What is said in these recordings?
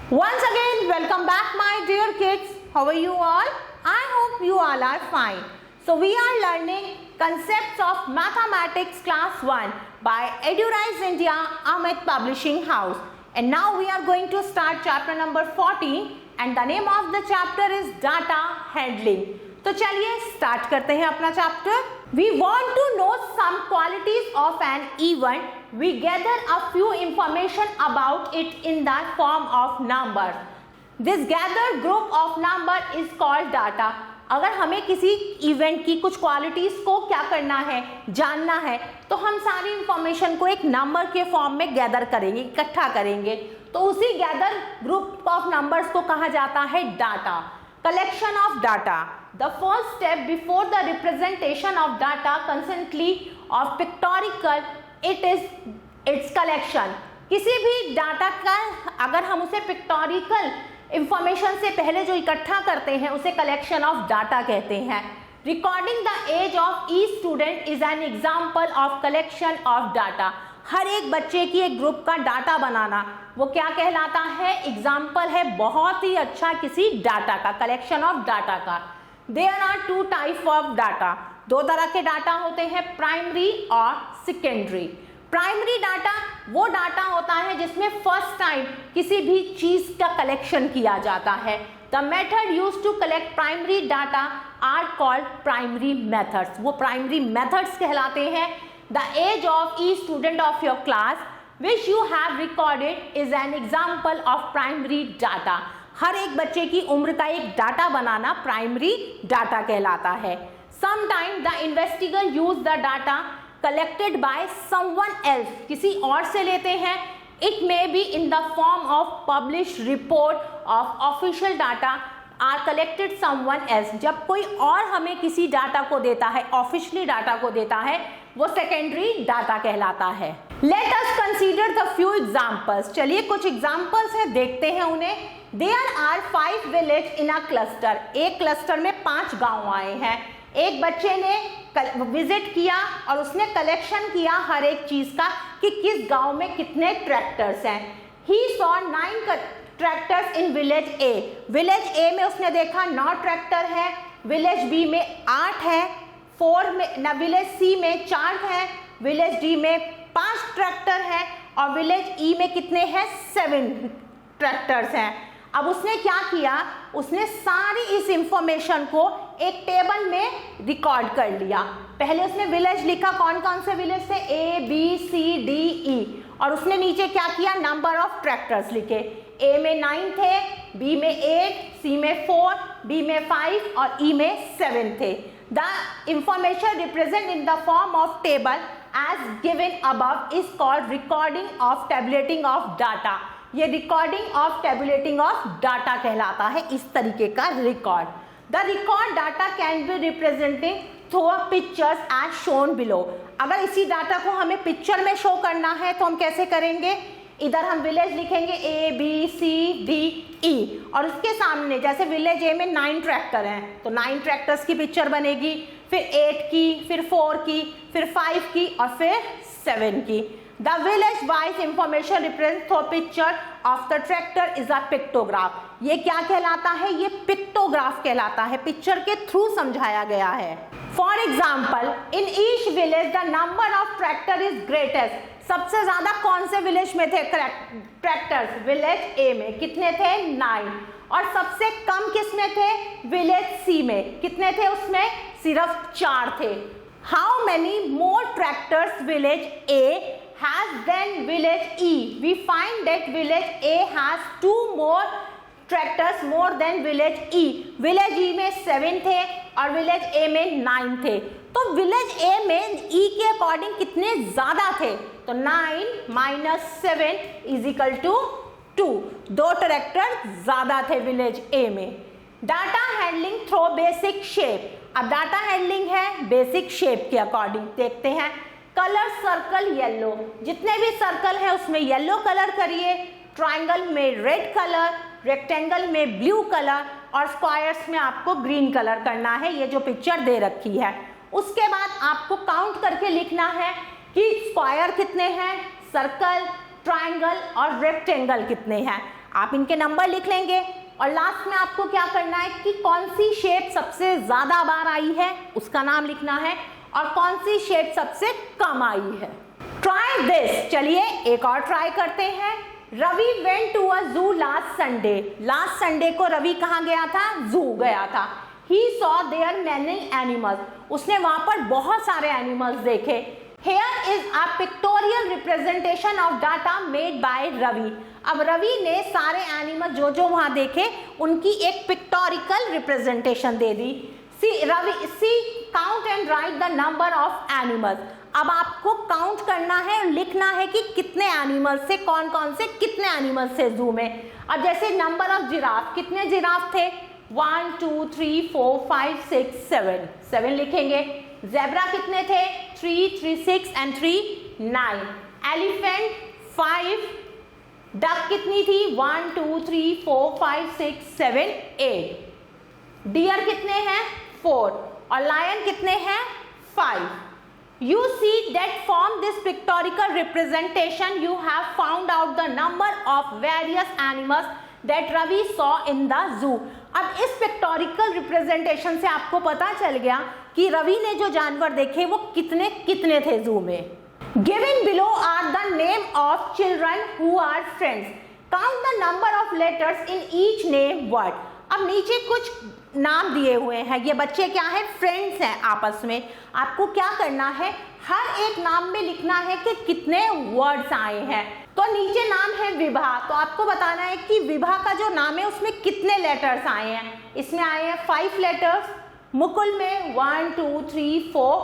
Once again, welcome back my dear kids. How are you all? I hope you all are fine. So we are learning concepts of mathematics class 1 by Edurise India Amit Publishing House. And now we are going to start chapter number 14 and the name of the chapter is data handling. तो चलिए start करते हैं अपना chapter. We want to know some qualities of an event. We gather a few information about it in the form of number. This gathered group of number is called data. अगर हमें किसी event की कुछ qualities को क्या करना है, जानना है, तो हम सारी इंफॉर्मेशन को एक नंबर के फॉर्म में गैदर करेंगे, इकट्ठा करेंगे. तो उसी गैदर ग्रुप ऑफ नंबर्स को कहा जाता है data. Collection of data. The first step before the representation of data consistently of pictorial, it is its collection. किसी भी डाटा का अगर हम उसे पिक्टोरिकल इंफॉर्मेशन से पहले जो इकट्ठा करते हैं उसे कलेक्शन ऑफ डाटा कहते हैं. Recording the age of each student is an example of collection of data. हर एक बच्चे की एक ग्रुप का डाटा बनाना वो क्या कहलाता है, एग्जाम्पल है बहुत ही अच्छा किसी डाटा का, कलेक्शन ऑफ डाटा का. There are two type of data. दो तरह के डाटा होते हैं, प्राइमरी और सेकेंडरी. प्राइमरी डाटा वो डाटा होता है जिसमें फर्स्ट टाइम किसी भी चीज का कलेक्शन किया जाता है. The method use to collect primary data are called primary methods. वो प्राइमरी मेथड्स कहलाते हैं. The age of each student of your class which you have recorded is an example of primary data. हर एक बच्चे की उम्र का एक डाटा बनाना प्राइमरी डाटा कहलाता है. Sometime the investigator use the data collected by someone else. किसी और से लेते हैं. It may be in the form of published report of official data are collected someone else. जब कोई और हमें किसी डाटा को देता है, ऑफिशियली डाटा को देता है, वो सेकेंडरी डाटा कहलाता है. Let us consider the few examples. चलिए कुछ एग्जाम्पल्स हैं, देखते हैं उन्हें. There are 5 villages in a cluster. एक क्लस्टर में 5 गांव आए हैं. एक बच्चे ने विजिट किया और उसने कलेक्शन किया हर एक चीज का कि किस गांव में कितने ट्रैक्टर्स हैं. He saw 9 tractors in village A. Village A में उसने देखा 9 ट्रैक्टर है. विलेज बी में 8 है. 4 में विलेज सी में 4 है. विलेज डी में 5 ट्रैक्टर है और विलेज ई में कितने हैं, 7 ट्रैक्टर्स हैं. अब उसने क्या किया, उसने सारी इस इंफॉर्मेशन को एक टेबल में रिकॉर्ड कर लिया. पहले उसने विलेज लिखा, कौन कौन से विलेज थे, A B C D E, और उसने नीचे क्या किया, नंबर ऑफ ट्रैक्टर्स लिखे. ए में 9 थे, बी में 8, सी में 4, डी में 5 और ई में 7 थे. The information represent in the form of table as given above is called recording of tabulating of data. ये recording of tabulating of data कहलाता है, इस तरीके का record. The record data can be represented through pictures as shown below. अगर इसी data को हमें पिक्चर में शो करना है तो हम कैसे करेंगे, इधर हम विलेज लिखेंगे A B C D E और उसके सामने जैसे विलेज ए में 9 ट्रैक्टर हैं तो 9 ट्रैक्टर्स की पिक्चर बनेगी, फिर 8 की, फिर 4 की, फिर 5 की और फिर 7 की. The village wise information represents through picture of the tractor is a pictograph. ये क्या कहलाता है, ये पिक्टोग्राफ कहलाता है, पिक्चर के थ्रू समझाया गया है. For example, in each village the number of tractor is greatest. सबसे ज्यादा कौन से विलेज में थे ट्रैक्टर्स, विलेज ए में कितने थे, 9. और सबसे कम किस में थे, विलेज सी में कितने थे, उसमें सिर्फ 4 थे. How many more tractors village A has than village E? We find that village A has 2 more tractors more than village E. Village E में 7 थे और village A में 9 थे. तो village A में E के अकॉर्डिंग कितने ज्यादा थे, तो 9 minus 7 is equal to 2. 2 tractor ज्यादा थे village A में. Data handling through basic shape. अब डाटा हैंडलिंग है बेसिक शेप के अकॉर्डिंग. देखते हैं. कलर सर्कल येलो, जितने भी सर्कल है उसमें येलो कलर करिए. ट्राइंगल में रेड कलर, रेक्टेंगल में ब्लू कलर और स्क्वायर्स में आपको ग्रीन कलर करना है. ये जो पिक्चर दे रखी है उसके बाद आपको काउंट करके लिखना है कि स्क्वायर कितने हैं, सर्कल, ट्राइंगल और रेक्टेंगल कितने हैं. आप इनके नंबर लिख लेंगे और लास्ट में आपको क्या करना है कि कौन सी शेप सबसे ज्यादा बार आई है उसका नाम लिखना है और कौन सी शेप सबसे कम आई है। Try this. चलिए एक और ट्राई करते हैं। रवि वेंट टू अ जू लास्ट संडे। लास्ट संडे को रवि कहाँ गया था? जू गया था। He saw there many animals. उसने वहां पर बहुत सारे एनिमल्स देखे। Here is a pictorial representation of data made by Ravi. अब रवि ने सारे एनिमल जो जो वहां देखे उनकी एक पिक्टोरिकल रिप्रेजेंटेशन दे दी। See count and write the number of animals. अब आपको काउंट करना है और लिखना है कि कितने एनिमल्स से कौन कौन से कितने एनिमल्स थे जू में। अब जैसे नंबर ऑफ जिराफ, कितने जिराफ थे? 1 2 3 4 5 6 7, 7 लिखेंगे। ज़ेब्रा कितने थे? 3 3 6 एंड 3 9। एलिफेंट 5। डक कितनी थी? 1 2 3 4 5 6 7 8। डियर कितने हैं? 4। और लायन कितने हैं? 5। You see that from this pictorial representation you have found out the number of various animals that Ravi saw in the zoo. अब इस पिक्टोरिकल रिप्रेजेंटेशन से आपको पता चल गया कि रवि ने जो जानवर देखे वो कितने कितने थे जू में। Given below are the name of children who are friends. Count the number of letters in each name word. अब नीचे कुछ नाम दिए हुए हैं, ये बच्चे क्या है? फ्रेंड्स हैं आपस में। आपको क्या करना है? हर एक नाम में लिखना है कि कितने वर्ड्स आए हैं। तो नीचे नाम है विभा, तो आपको बताना है कि विभा का जो नाम है उसमें कितने लेटर्स आए हैं। इसमें आए हैं 5 लेटर्स। मुकुल में 1 2 3 4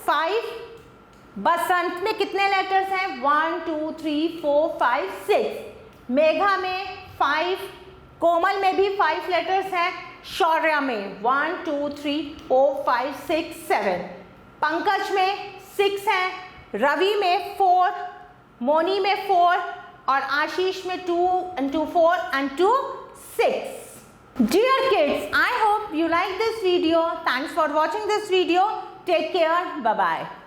5। बसंत में कितने लेटर्स हैं? 1 2 3 4 5 6। मेघा में 5। कोमल में भी 5 लेटर्स हैं। शौर्य में 1 2 3 4 5 6 7। पंकज में 6 हैं। रवि में 4। मोनी में 4 और आशीष में 2 and 2 4 and 2 6. Dear kids, I hope you like this video. Thanks for watching this video. Take care. Bye bye.